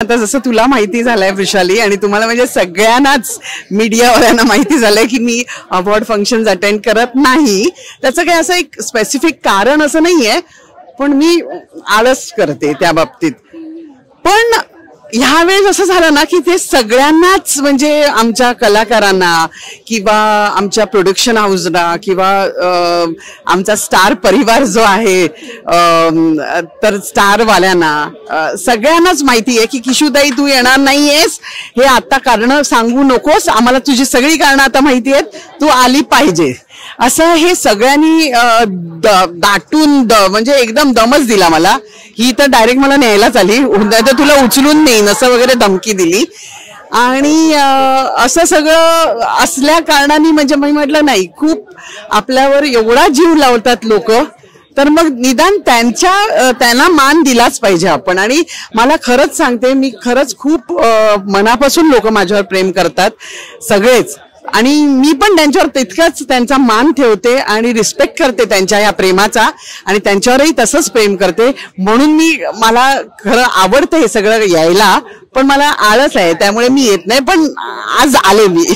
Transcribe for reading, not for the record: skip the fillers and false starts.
आता जसं तुला माहिती झालंय वृषाली आणि तुम्हाला म्हणजे सगळ्यांनाच मीडियावाल्यांना माहिती झालंय की मी अवॉर्ड फंक्शन्स अटेंड करत नाही। त्याचं काही असं एक स्पेसिफिक कारण असं नाहीये, पण मी आळस करते त्या बाबतीत। पण ह्यावेळेस असं झालं ना की ते सगळ्यांनाच म्हणजे आमच्या कलाकारांना किंवा आमच्या प्रोडक्शन हाऊसला किंवा आमचा स्टार परिवार जो आहे तर स्टार वाल्यांना सगळ्यांनाच माहिती आहे की किशुताई तू येणार नाहीयेस, हे आता कारण सांगू नकोस, आम्हाला तुझी सगळी कारणं आता माहिती आहेत, तू आली पाहिजे असं हे सगळ्यांनी दाटून म्हणजे एकदम दमच दिला मला। ही तर डायरेक्ट मला न्यायलाच आली, तर तुला उचलून नेईन असं वगैरे धमकी दिली। आणि असं सगळं असल्या कारणाने म्हणजे मी म्हटलं नाही, खूप आपल्यावर एवढा जीव लावतात लोक, तर मग निदान त्यांना मान दिलाच पाहिजे आपण। आणि मला खरंच सांगते, मी खरंच खूप मनापासून लोक माझ्यावर प्रेम करतात सगळेच, आणि मी पण त्यांच्यावर तितकाच त्यांचा मान ठेवते आणि रिस्पेक्ट करते त्यांच्या या प्रेमाचा, आणि त्यांच्यावरही तसंच प्रेम करते। म्हणून मला खरं आवडतं हे सगळं यायला, पण मला आळस आहे त्यामुळे मी येत नाही, पण आज आले मी।